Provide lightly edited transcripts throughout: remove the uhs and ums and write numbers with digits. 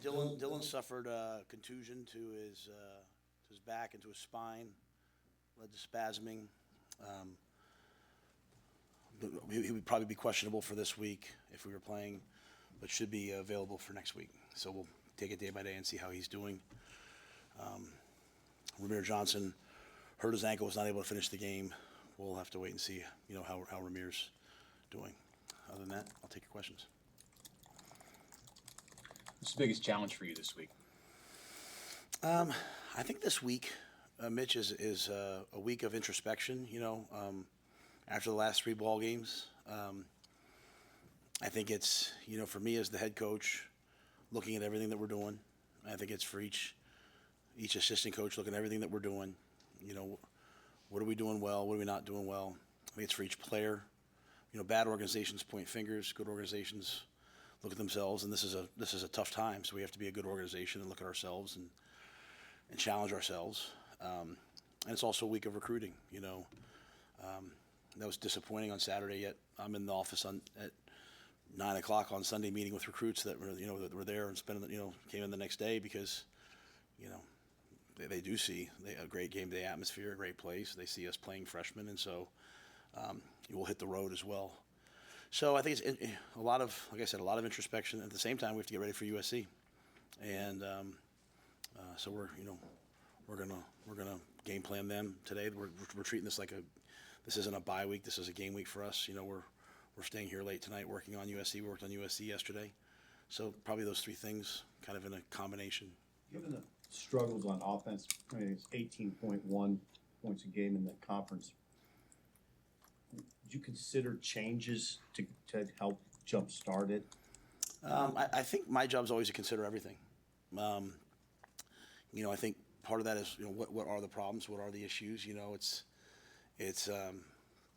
Dylan suffered a contusion to his back and to his spine, led to spasming. Um, he would probably be questionable for this week if we were playing, but should be available for next week. So we'll take it day by day and see how he's doing. Ramir Johnson hurt his ankle, was not able to finish the game. We'll have to wait and see, how Ramir's doing. Other than that, I'll take your questions. What's the biggest challenge for you this week? I think this week, Mitch, is a week of introspection. After the last three ball games, I think it's for me as the head coach, looking at everything that we're doing. I think it's for each assistant coach looking at everything that we're doing. What are we doing well? What are we not doing well? I think it's for each player. Bad organizations point fingers. Good organizations look at themselves, and this is a tough time. So we have to be a good organization and look at ourselves and challenge ourselves. And it's also a week of recruiting. That was disappointing on Saturday. Yet I'm in the office at 9 o'clock on Sunday, meeting with recruits that were there and came in the next day because they do see a great game day atmosphere, a great place. They see us playing freshmen, and so we'll hit the road as well. So I think it's a lot of, like I said, a lot of introspection. At the same time, we have to get ready for USC, and so we're gonna game plan them today. We're treating this this isn't a bye week. This is a game week for us. We're staying here late tonight working on USC. We worked on USC yesterday, so probably those three things kind of in a combination. Given the struggles on offense, it's 18.1 points a game in the conference. Would you consider changes to help jumpstart it? I think my job is always to consider everything. I think part of that is what are the problems, what are the issues. It's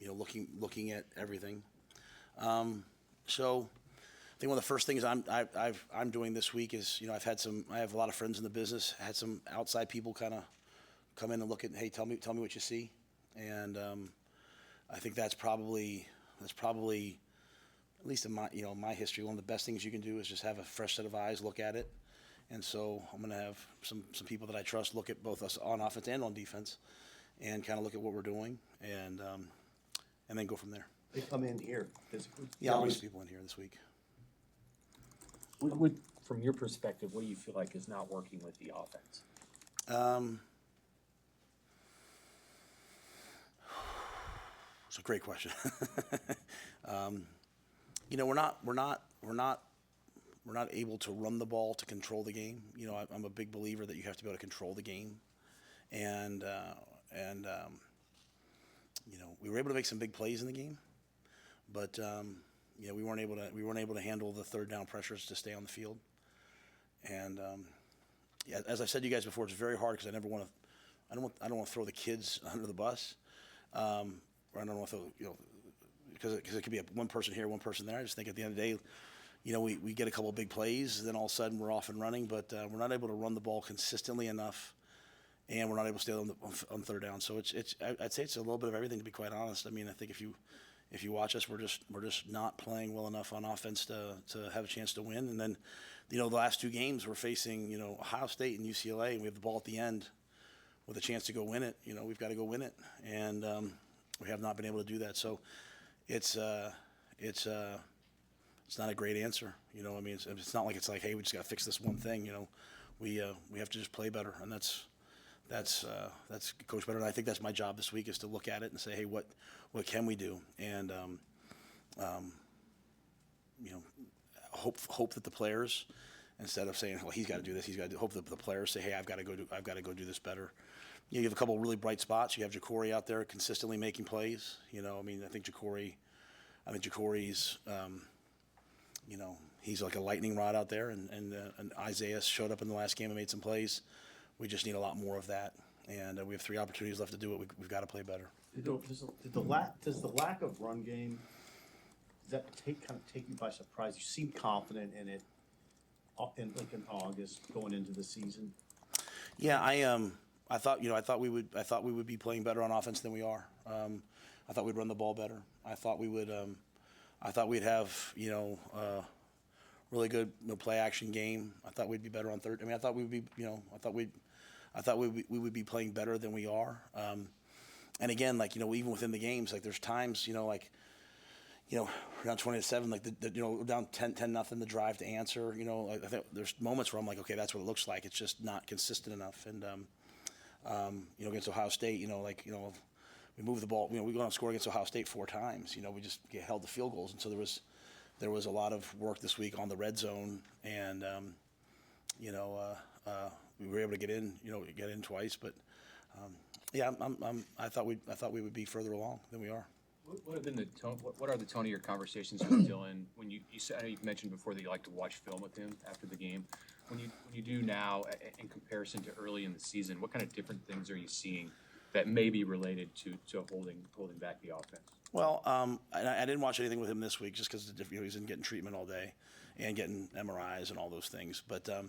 looking at everything. So I think one of the first things I'm doing this week is I have a lot of friends in the business. Had some outside people kind of come in and look at, hey, tell me what you see, and I think that's probably at least in my history, one of the best things you can do is just have a fresh set of eyes, look at it. And so I'm going to have some people that I trust look at both us on offense and on defense, and kind of look at what we're doing, and then go from there. They come in here physically. Yeah, I'll bring some people in here this week. From your perspective, what do you feel like is not working with the offense? It's a great question. We're not able to run the ball to control the game. I'm a big believer that you have to be able to control the game, and we were able to make some big plays in the game, but we weren't able to handle the third down pressures to stay on the field. And as I've said to you guys before, it's very hard because I don't want to throw the kids under the bus. Or I don't want to throw, because it could be one person here, one person there. I just think at the end of the day, we get a couple of big plays, then all of a sudden we're off and running, but we're not able to run the ball consistently enough, and we're not able to stay on third down. So I'd say it's a little bit of everything, to be quite honest. I mean, I think if you watch us, we're just not playing well enough on offense to have a chance to win. And then, the last two games we're facing, Ohio State and UCLA, and we have the ball at the end with a chance to go win it. We've got to go win it, and we have not been able to do that. So it's not a great answer. It's not like hey, we just got to fix this one thing. We have to just play better, and that's coach better. And I think that's my job this week, is to look at it and say, hey, what can we do? And hope that the players, instead of saying, well, he's got to do this, he's got to hope that the players say, hey, I've got to go do this better. You have a couple of really bright spots. You have Ja'Cory out there consistently making plays. I think Ja'Cory's, he's like a lightning rod out there, and Isaiah showed up in the last game and made some plays. We just need a lot more of that, and we have 3 opportunities left to do it. We've got to play better. Does the lack of run game, does that take you by surprise? You seem confident in it in August going into the season. Yeah, I thought we would be playing better on offense than we are. I thought we'd run the ball better. I thought we'd have really good play action game. I thought we'd be better on third. I mean, I thought we would be, I thought we would be playing better than we are. And again, like, even within the games, like there's times, around 20-7, like down 10-0, the drive to answer, like, I think there's moments where I'm like, okay, that's what it looks like. It's just not consistent enough. And, against Ohio State, we move the ball, we go on and score against Ohio State 4 times, we just get held to field goals. And so there was a lot of work this week on the red zone, and, we were able to get in twice, but, yeah, I thought we would be further along than we are. What have been the tone? What are the tone of your conversations with Dylan? When you said, I know you've mentioned before that you like to watch film with him after the game. When you do now, in comparison to early in the season, what kind of different things are you seeing that may be related to holding back the offense? Well, I didn't watch anything with him this week just because he's in getting treatment all day and getting MRIs and all those things. But I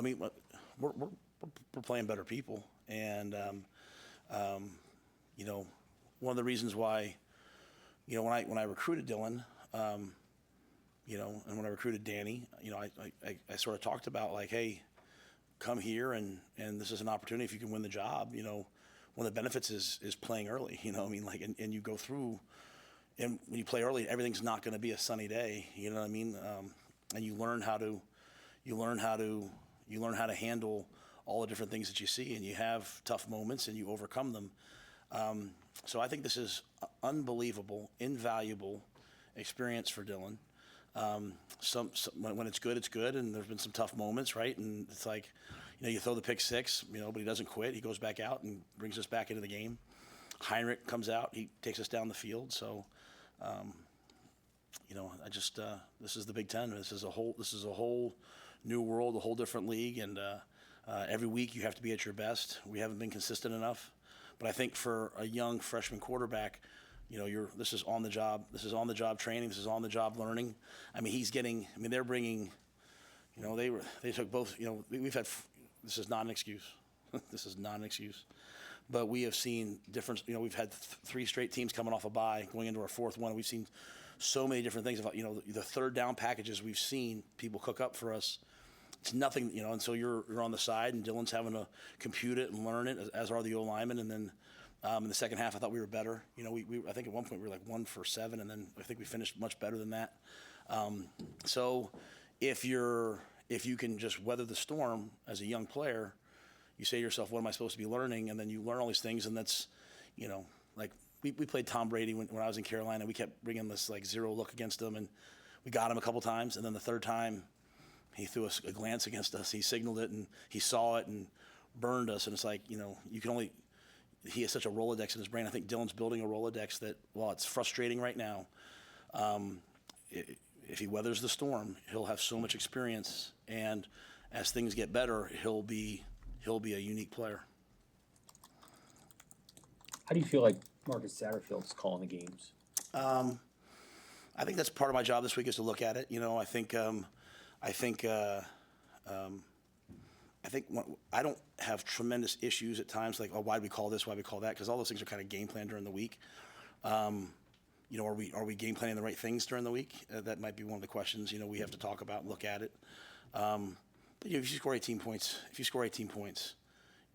mean, we're playing better people, and one of the reasons why, when I recruited Dylan, and when I recruited Danny, I sort of talked about, like, hey, come here and this is an opportunity if you can win the job. One of the benefits is playing early. And you go through, and when you play early, everything's not going to be a sunny day. You know what I mean? And you learn how to handle all the different things that you see, and you have tough moments and you overcome them. So I think this is unbelievable, invaluable experience for Dylan. When it's good, it's good, and there's been some tough moments, right? And it's like, you throw the pick 6, but he doesn't quit. He goes back out and brings us back into the game. Heinrich comes out, he takes us down the field. So, this is the Big Ten. This is a whole new world, a whole different league, and every week you have to be at your best. We haven't been consistent enough. But I think for a young freshman quarterback, this is on the job. This is on the job training. This is on the job learning. I mean, they're bringing, they took both. We've had. This is not an excuse. This is not an excuse. But we have seen different. We've had 3 straight teams coming off a bye, going into our 4th one. We've seen so many different things about the third down packages we've seen people cook up for us. It's nothing, and so you're on the side, and Dylan's having to compute it and learn it, as are the O-linemen. And then in the second half, I thought we were better. I think at one point we were like 1 for 7, and then I think we finished much better than that. So if you can just weather the storm as a young player, you say to yourself, what am I supposed to be learning? And then you learn all these things, and that's, like we played Tom Brady when I was in Carolina. We kept bringing this like zero look against him, and we got him a couple times, and then the third time, he threw a glance against us. He signaled it, and he saw it and burned us. And it's like, you can only – he has such a Rolodex in his brain. I think Dylan's building a Rolodex that, while it's frustrating right now, if he weathers the storm, he'll have so much experience. And as things get better, he'll be a unique player. How do you feel like Marcus Satterfield's calling the games? I think that's part of my job this week, is to look at it. I think I don't have tremendous issues at times, like, why do we call this, why do we call that, because all those things are kind of game planned during the week. Are we game planning the right things during the week? That might be one of the questions we have to talk about and look at it. But if you score 18 points,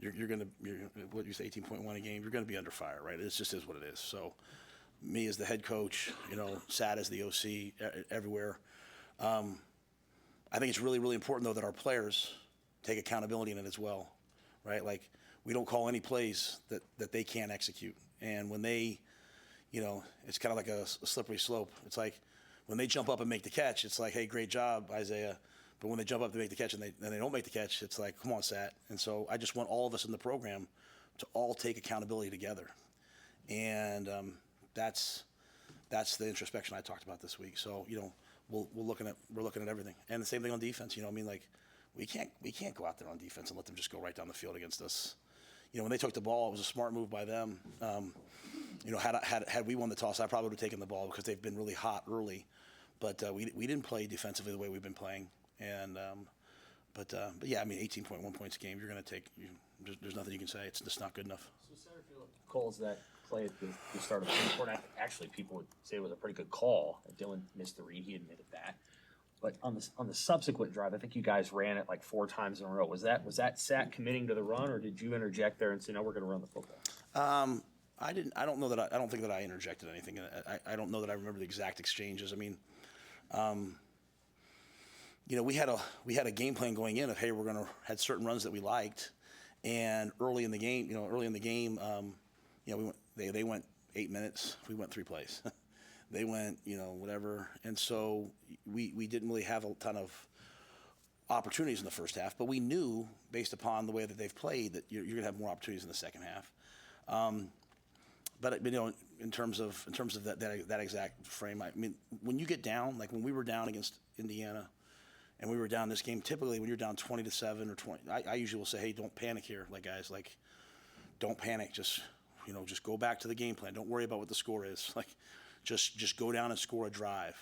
you're going to what you say 18.1 a game, you're going to be under fire, right? It just is what it is. So, me as the head coach, Sad as the OC, everywhere. I think it's really, really important, though, that our players take accountability in it as well, right? Like, we don't call any plays that they can't execute. And when they, it's kind of like a slippery slope. It's like when they jump up and make the catch, it's like, hey, great job, Isaiah. But when they jump up to make the catch and they don't make the catch, it's like, come on, Sat. And so I just want all of us in the program to all take accountability together. And that's the introspection I talked about this week. So, we're looking at everything, and the same thing on defense. We can't go out there on defense and let them just go right down the field against us. When they took the ball, it was a smart move by them. Had we won the toss, I probably would have taken the ball, because they've been really hot early. But we didn't play defensively the way we've been playing, and but yeah, I mean, 18.1 points a game, you're going to take. There's nothing you can say. It's just not good enough. So Satterfield calls that play at the start of the fourth quarter. Actually, people would say it was a pretty good call. Dylan missed the read. He admitted that. But on the subsequent drive, I think you guys ran it like 4 times in a row. Was that Sack committing to the run, or did you interject there and say, no, we're going to run the football? I didn't. I don't know that. I don't think that I interjected anything. I don't know that I remember the exact exchanges. I mean, we had a game plan going in of, hey, we're gonna had certain runs that we liked, and early in the game, they went 8 minutes. We went 3 plays. They went, whatever, and so we didn't really have a ton of opportunities in the first half, but we knew based upon the way that they've played that you're gonna have more opportunities in the second half. But in terms of that exact frame, I mean, when you get down, like when we were down against Indiana, and we were down this game, typically when you're down 20-7 or 20, I usually will say, hey, don't panic here, guys, don't panic, just go back to the game plan. Don't worry about what the score is, just go down and score a drive.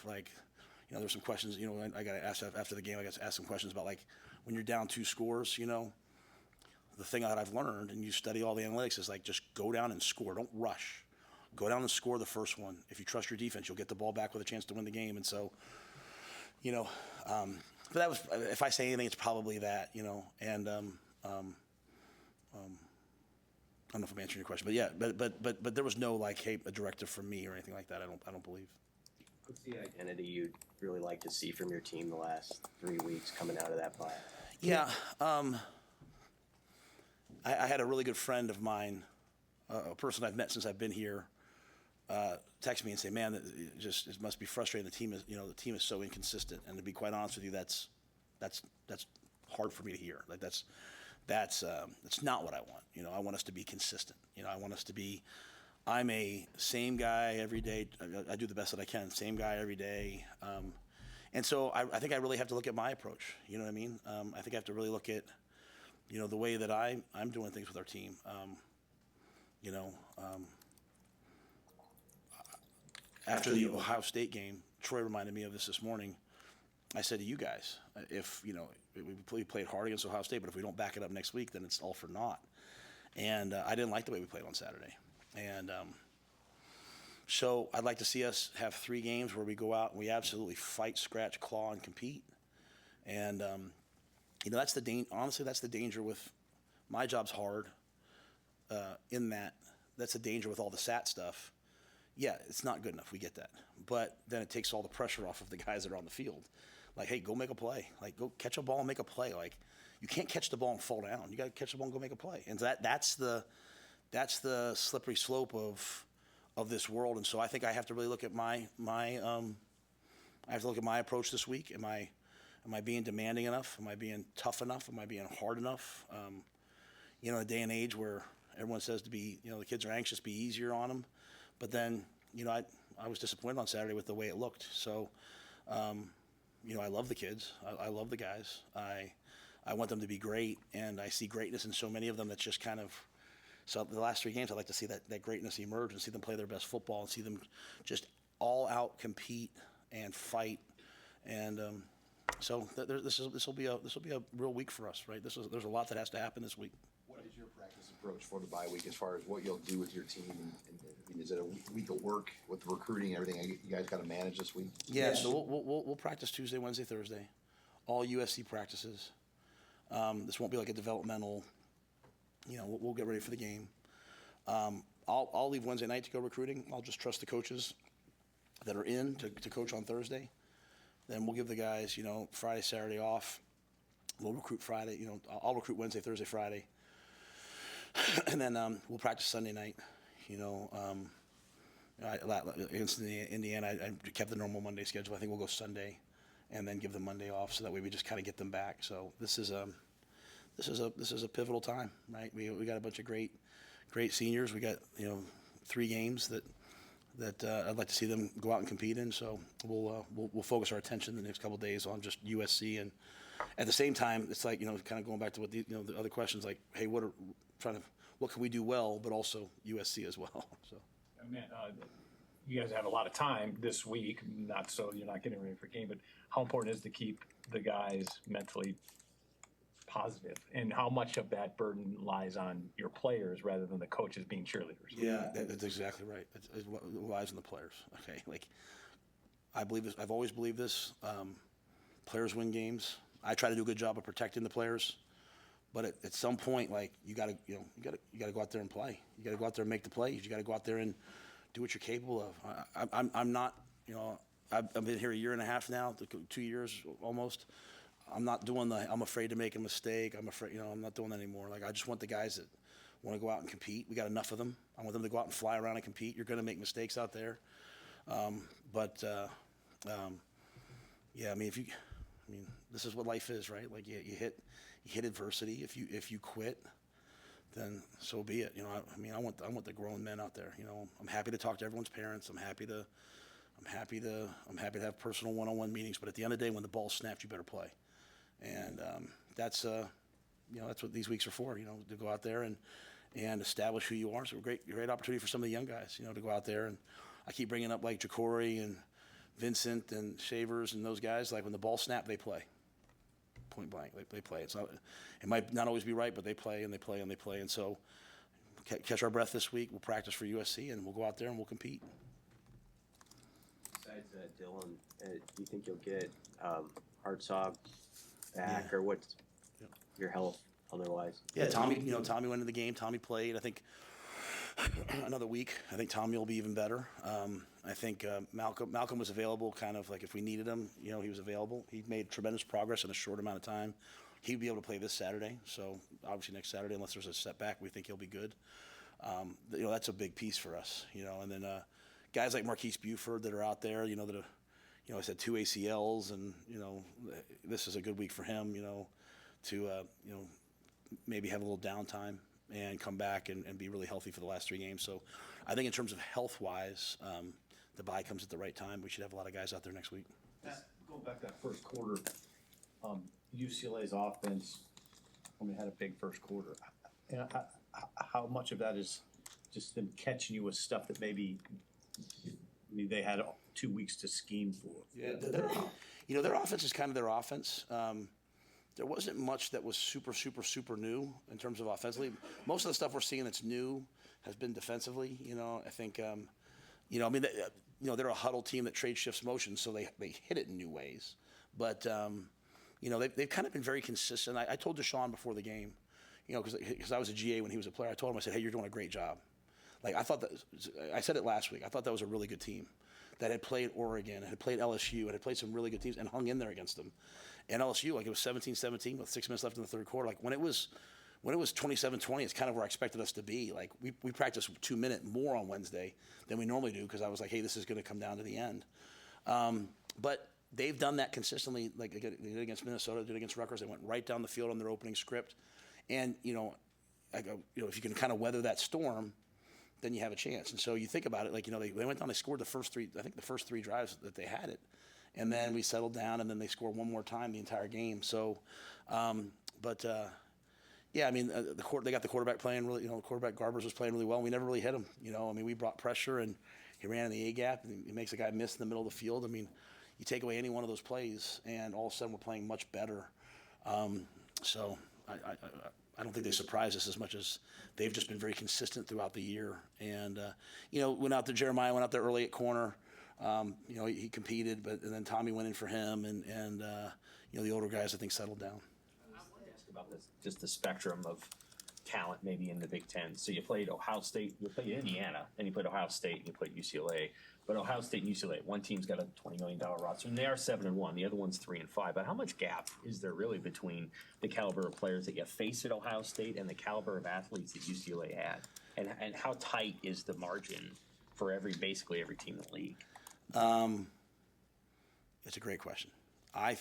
There's some questions, I got asked after the game. I got to ask some questions about when you're down 2 scores, the thing that I've learned, and you study all the analytics, is just go down and score. Don't rush. Go down and score the first one. If you trust your defense, you'll get the ball back with a chance to win the game. And so, but that was, if I say anything, it's probably that, and I don't know if I'm answering your question, but yeah, but there was no hey, a directive from me or anything like that. I don't believe. What's the identity you'd really like to see from your team the last 3 weeks coming out of that bye? Yeah, I had a really good friend of mine, a person I've met since I've been here, text me and say, "Man, it must be frustrating. The team is so inconsistent." And to be quite honest with you, that's hard for me to hear. That's not what I want. I want us to be consistent. I want us to be. I'm a same guy every day. I do the best that I can. Same guy every day. And so I think I really have to look at my approach. You know what I mean? I think I have to really look at, the way that I'm doing things with our team. After the Ohio State game, Troy reminded me of this morning. I said to you guys, if, we played hard against Ohio State, but if we don't back it up next week, then it's all for naught. And I didn't like the way we played on Saturday. And so I'd like to see us have 3 games where we go out and we absolutely fight, scratch, claw, and compete. And, that's honestly, that's the danger with my job's hard in that's the danger with all the SAT stuff. Yeah, it's not good enough. We get that. But then it takes all the pressure off of the guys that are on the field. Hey, go make a play. Go catch a ball and make a play. You can't catch the ball and fall down. You got to catch the ball and go make a play. And that's the slippery slope of this world. And so I think I have to really look at I have to look at my approach this week. Am I being demanding enough? Am I being tough enough? Am I being hard enough? In a day and age where everyone says to be, the kids are anxious, be easier on them. But then, I was disappointed on Saturday with the way it looked. So, I love the kids. I love the guys. I want them to be great, and I see greatness in so many of them that's just kind of – so the last 3 games, I'd like to see that greatness emerge and see them play their best football and see them just all out compete and fight. And so this will be a real week for us, right? There's a lot that has to happen this week. What is your practice approach for the bye week as far as what you'll do with your team? Is it a week of work with the recruiting and everything you guys got to manage this week? Yeah, so we'll practice Tuesday, Wednesday, Thursday, all USC practices. This won't be like a developmental. We'll get ready for the game. I'll leave Wednesday night to go recruiting. I'll just trust the coaches that are in to coach on Thursday. Then we'll give the guys, Friday, Saturday off. We'll recruit Friday. I'll recruit Wednesday, Thursday, Friday. And then we'll practice Sunday night. Against Indiana, I kept the normal Monday schedule. I think we'll go Sunday, and then give them Monday off, so that way we just kind of get them back. So this is a pivotal time, right? We got a bunch of great seniors. We got 3 games that I'd like to see them go out and compete in. So we'll focus our attention the next couple of days on just USC, and at the same time, it's kind of going back to what the other questions, hey, what can we do well, but also USC as well. So. Matt, you guys have a lot of time this week, not so you're not getting ready for a game, but how important is to keep the guys mentally positive, and how much of that burden lies on your players rather than the coaches being cheerleaders? Yeah, that's exactly right. It lies on the players. Okay, I believe this. I've always believed this. Players win games. I try to do a good job of protecting the players. But at some point, like you gotta go out there and play. You gotta go out there and make the plays. You gotta go out there and do what you're capable of. I'm not, I've been here a year and a half now, 2 years almost. I'm not doing I'm afraid to make a mistake. I'm afraid, I'm not doing that anymore. Like I just want the guys that want to go out and compete. We got enough of them. I want them to go out and fly around and compete. You're gonna make mistakes out there, yeah. This is what life is, right? Like you hit adversity. If you quit, then so be it. I want the grown men out there. I'm happy to talk to everyone's parents. I'm happy to have personal one-on-one meetings. But at the end of the day, when the ball's snapped, you better play. And that's what these weeks are for. To go out there and establish who you are. So great opportunity for some of the young guys. To go out there, and I keep bringing up like Jacory and Vincent and Shavers and those guys. Like when the ball snapped, they play. Point blank, they play. It might not always be right, but they play and they play and they play. And so, catch our breath this week. We'll practice for USC and we'll go out there and we'll compete. Besides Dylan, do you think you'll get Hartzog back, or what's your health otherwise? Yeah, Tommy. Tommy went into the game. Tommy played. I think another week. I think Tommy will be even better. I think Malcolm was available, kind of like if we needed him. He was available. He made tremendous progress in a short amount of time. He'd be able to play this Saturday. So obviously next Saturday, unless there's a setback, we think he'll be good. That's a big piece for us. And then guys like Marquise Buford that are out there. I said 2 ACLs, and this is a good week for him. To maybe have a little downtime and come back and be really healthy for the last 3 games. So I think in terms of health-wise, the bye comes at the right time. We should have a lot of guys out there next week. Go back to that first quarter. UCLA's offense, had a big first quarter. And how much of that is just them catching you with stuff that maybe they had 2 weeks to scheme for? Yeah, their offense is kind of their offense. There wasn't much that was super, super, super new in terms of offensively. Most of the stuff we're seeing that's new has been defensively. I think, they're a huddle team that trade shifts motion, so they hit it in new ways. But, they've kind of been very consistent. I told Deshaun before the game, because I was a GA when he was a player, I told him, I said, hey, you're doing a great job. Like, I said it last week, I thought that was a really good team that had played Oregon, had played LSU, and had played some really good teams and hung in there against them. And LSU, like it was 17-17 with 6 minutes left in the third quarter. Like when it was 27-20, it's kind of where I expected us to be. Like we practiced 2 minute more on Wednesday than we normally do because I was like, hey, this is going to come down to the end. But they've done that consistently. Like they did against Minnesota, they did against Rutgers. They went right down the field on their opening script. And if you can kind of weather that storm, then you have a chance. And so you think about it, like they went down, they scored the first 3 drives that they had it. And then we settled down, and then they scored one more time the entire game. So, they got the quarterback playing really. The quarterback Garbers was playing really well. And we never really hit him. We brought pressure, and he ran in the A gap, and he makes a guy miss in the middle of the field. You take away any one of those plays, and all of a sudden we're playing much better. So I don't think they surprised us as much as they've just been very consistent throughout the year. And Jeremiah went out there early at corner. He competed, and then Tommy went in for him, and the older guys I think settled down. I wanted to ask about just the spectrum of talent maybe in the Big Ten. So you played Ohio State, you played Indiana, and you played Ohio State, and you played UCLA. But Ohio State and UCLA, one team's got a $20 million roster, and they are 7-1. The other one's 3-5. But how much gap is there really between the caliber of players that you face at Ohio State and the caliber of athletes that UCLA had? And how tight is the margin for basically every team in the league? It's a great question. I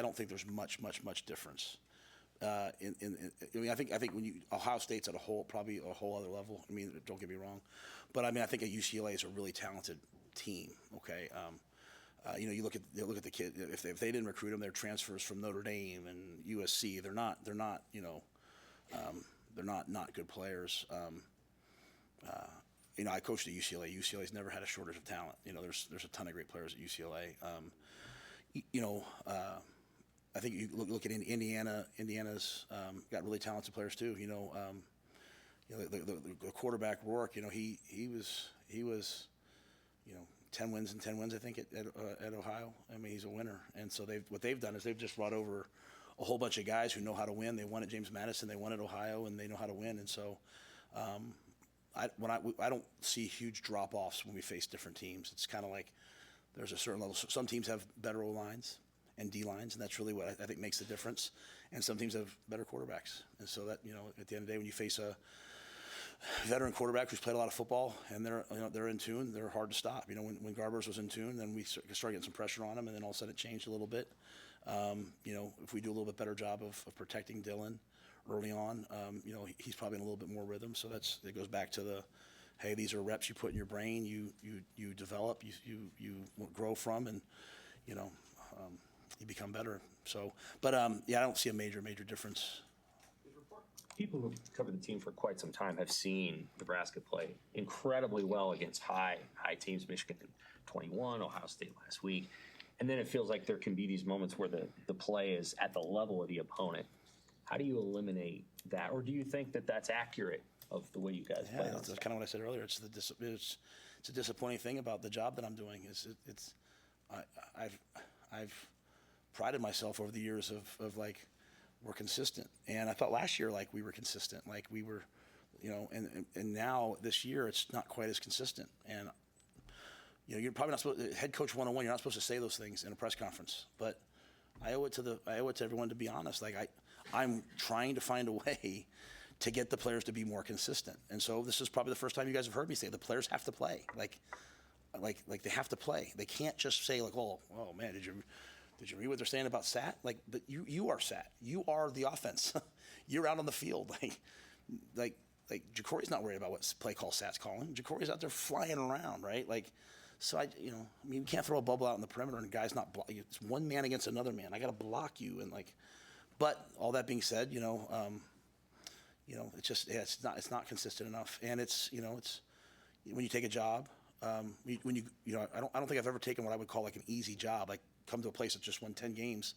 don't think there's much difference. I think when Ohio State's at probably a whole other level. Don't get me wrong, but I think UCLA is a really talented team. Okay, you look at the kid. If they didn't recruit them, they're transfers from Notre Dame and USC. They're not good players. I coached at UCLA. UCLA's never had a shortage of talent. There's a ton of great players at UCLA. I think you look at Indiana. Indiana's got really talented players too. The quarterback Rourke. He was 10 wins and 10 wins, I think, at Ohio. I mean, he's a winner. And so what they've done is they've just brought over a whole bunch of guys who know how to win. They won at James Madison, they won at Ohio, and they know how to win. And so I don't see huge drop-offs when we face different teams. It's kind of like there's a certain level. Some teams have better O-lines and D-lines, and that's really what I think makes the difference. And some teams have better quarterbacks. And so that, at the end of the day, when you face a veteran quarterback who's played a lot of football and they're in tune, they're hard to stop. When Garbers was in tune, then we started getting some pressure on him, and then all of a sudden it changed a little bit. If we do a little bit better job of protecting Dylan early on, he's probably in a little bit more rhythm. So it goes back to hey, these are reps you put in your brain, you develop, you grow from, and you become better. So, but I don't see a major difference. People who've covered the team for quite some time have seen Nebraska play incredibly well against high teams. Michigan 21, Ohio State last week. And then it feels like there can be these moments where the play is at the level of the opponent. How do you eliminate that? Or do you think that that's accurate of the way you guys play? That's kind of what I said earlier. It's a disappointing thing about the job that I'm doing. I've prided myself over the years of like, we're consistent. And I thought last year, like, we were consistent. Like, we were, and now this year it's not quite as consistent. And, you're probably not supposed, head coach 101, you're not supposed to say those things in a press conference. But I owe it to everyone to be honest. Like, I'm trying to find a way to get the players to be more consistent. And so this is probably the first time you guys have heard me say the players have to play. Like they have to play. They can't just say like, oh man, did you read what they're saying about Sat? Like, but you are Sat. You are the offense. You're out on the field. Like Jacory's not worried about what play call Sat's calling. Jacory's out there flying around, right? Like, so you can't throw a bubble out in the perimeter and a guy's not blocking. It's one man against another man. I got to block you and like. But all that being said, it's just it's not consistent enough. And it's when you take a job, I don't think I've ever taken what I would call like an easy job. Like, come to a place that just won 10 games.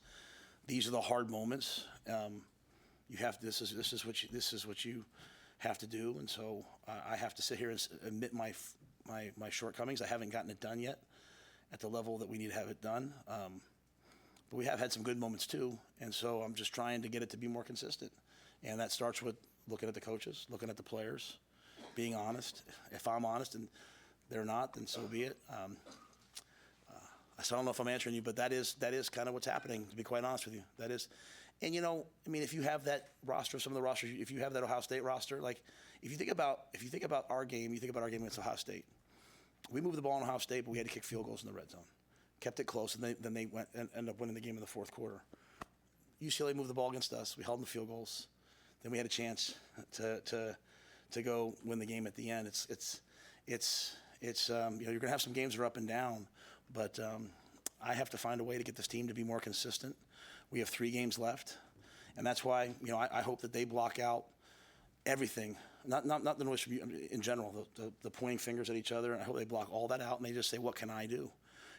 These are the hard moments. This is what you have to do. And so I have to sit here and admit my shortcomings. I haven't gotten it done yet at the level that we need to have it done. But we have had some good moments too. And so I'm just trying to get it to be more consistent. And that starts with looking at the coaches, looking at the players, being honest. If I'm honest and they're not, then so be it. I don't know if I'm answering you, but that is kind of what's happening, to be quite honest with you. That is, and if you have that roster, some of the rosters, if you have that Ohio State roster, like if you think about our game, you think about our game against Ohio State. We moved the ball in Ohio State, but we had to kick field goals in the red zone. Kept it close, and then they ended up winning the game in the fourth quarter. UCLA moved the ball against us. We held them to field goals. Then we had a chance to go win the game at the end. It's you're gonna have some games that are up and down, but I have to find a way to get this team to be more consistent. We have 3 games left, and that's why I hope that they block out everything. Not the noise from you in general, the pointing fingers at each other. And I hope they block all that out and they just say, what can I do?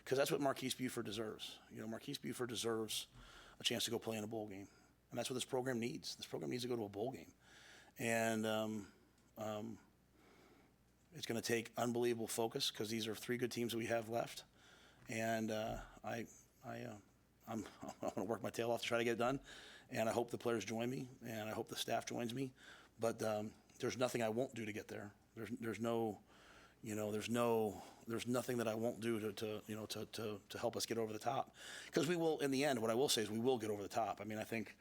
Because that's what Marquise Buford deserves. Marquise Buford deserves a chance to go play in a bowl game, and that's what this program needs. This program needs to go to a bowl game, and it's going to take unbelievable focus because these are 3 good teams that we have left, and I'm going to work my tail off to try to get it done, and I hope the players join me, and I hope the staff joins me, but there's nothing I won't do to get there. There's nothing that I won't do to help us get over the top, because we will. In the end, what I will say is we will get over the top. I mean, I think,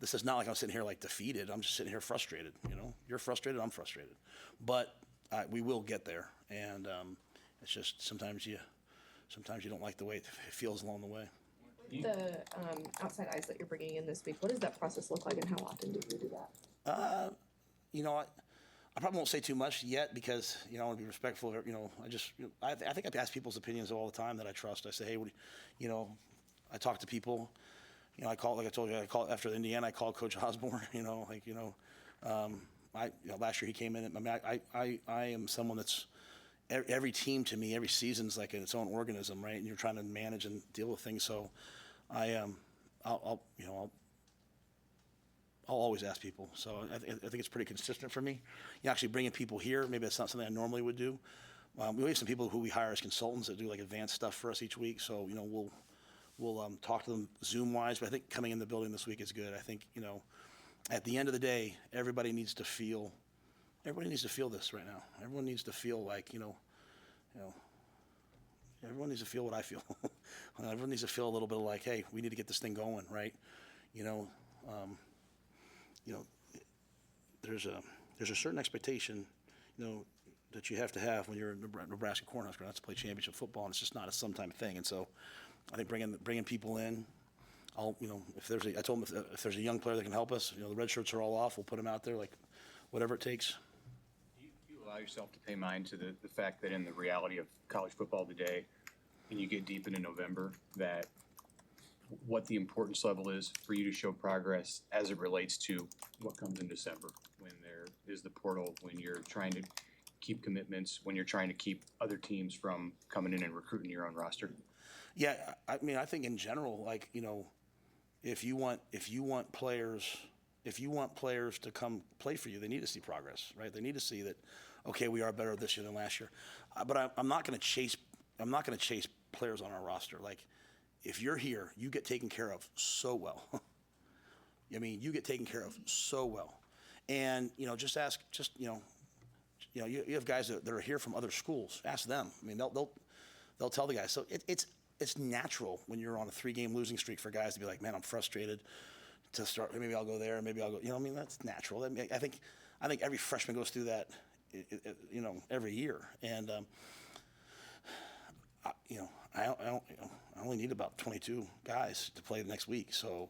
this is not like I'm sitting here like defeated. I'm just sitting here frustrated. You're frustrated, I'm frustrated, but we will get there. And it's just sometimes you don't like the way it feels along the way. The outside eyes that you're bringing in this week, what does that process look like, and how often do you do that? I probably won't say too much yet because I want to be respectful of I think I ask people's opinions all the time that I trust. I say, hey, I talk to people. I call, like I told you, after Indiana. I called Coach Osborne. Last year he came in. I am someone that's every team to me, every season's like its own organism, right? And you're trying to manage and deal with things. So I'll always ask people. So I think it's pretty consistent for me. Actually bringing people here, maybe that's not something I normally would do, We have some people who we hire as consultants that do like advanced stuff for us each week. So, we'll talk to them Zoom wise, but I think coming in the building this week is good. I think, at the end of the day, everybody needs to feel this right now. Everyone needs to feel like, everyone needs to feel what I feel. Everyone needs to feel a little bit of like, hey, we need to get this thing going, right? There's a certain expectation, that you have to have when you're a Nebraska Cornhusker. That's to play championship football, and it's just not a sometime thing. And so, I think bringing people in, I told them if there's a young player that can help us, the red shirts are all off. We'll put them out there, like whatever it takes. Do you allow yourself to pay mind to the fact that in the reality of college football today, and you get deep into November, that what the importance level is for you to show progress as it relates to what comes in December, when there is the portal, when you're trying to keep commitments, when you're trying to keep other teams from coming in and recruiting your own roster? Yeah, I mean, I think in general, like, if you want players to come play for you, they need to see progress, right? They need to see that, okay, we are better this year than last year. But I'm not going to chase players on our roster. Like, if you're here, you get taken care of so well. I mean, you get taken care of so well. And, you have guys that are here from other schools. Ask them. I mean, they'll tell the guys. So it's natural when you're on a 3-game losing streak for guys to be like, man, I'm frustrated to start. Maybe I'll go there. Maybe I'll go. I mean, that's natural. I mean, I think every freshman goes through that, every year. And I only need about 22 guys to play the next week. So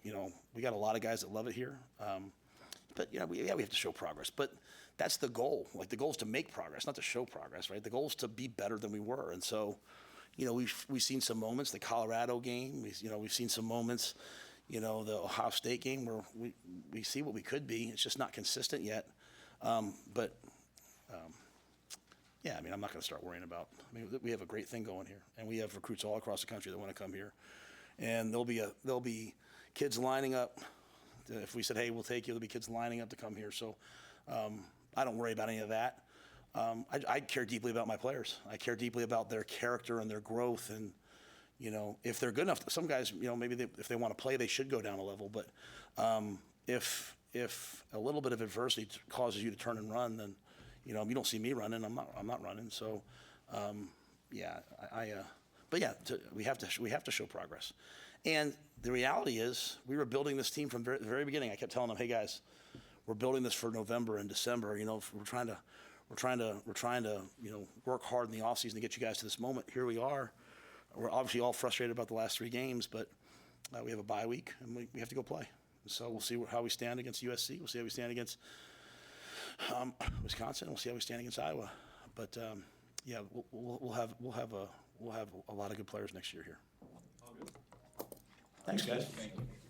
we got a lot of guys that love it here. But we have to show progress. But that's the goal. Like, the goal is to make progress, not to show progress, right? The goal is to be better than we were. And so, we've seen some moments. The Colorado game, we've seen some moments. The Ohio State game where we see what we could be. It's just not consistent yet. Yeah, I mean, I'm not going to start worrying about. I mean, we have a great thing going here, and we have recruits all across the country that want to come here, and there'll be kids lining up. If we said, hey, we'll take you, there'll be kids lining up to come here. So I don't worry about any of that. I care deeply about my players. I care deeply about their character and their growth, and if they're good enough. Some guys, maybe if they want to play, they should go down a level. But if a little bit of adversity causes you to turn and run, then you don't see me running. I'm not running. So we have to show progress. And the reality is, we were building this team from the very beginning. I kept telling them, hey guys, we're building this for November and December. We're trying to work hard in the offseason to get you guys to this moment. Here we are. We're obviously all frustrated about the last 3 games, but we have a bye week and we have to go play. So we'll see how we stand against USC. We'll see how we stand against Wisconsin. We'll see how we stand against Iowa. But we'll have a lot of good players next year here. Thanks, guys. Thank you.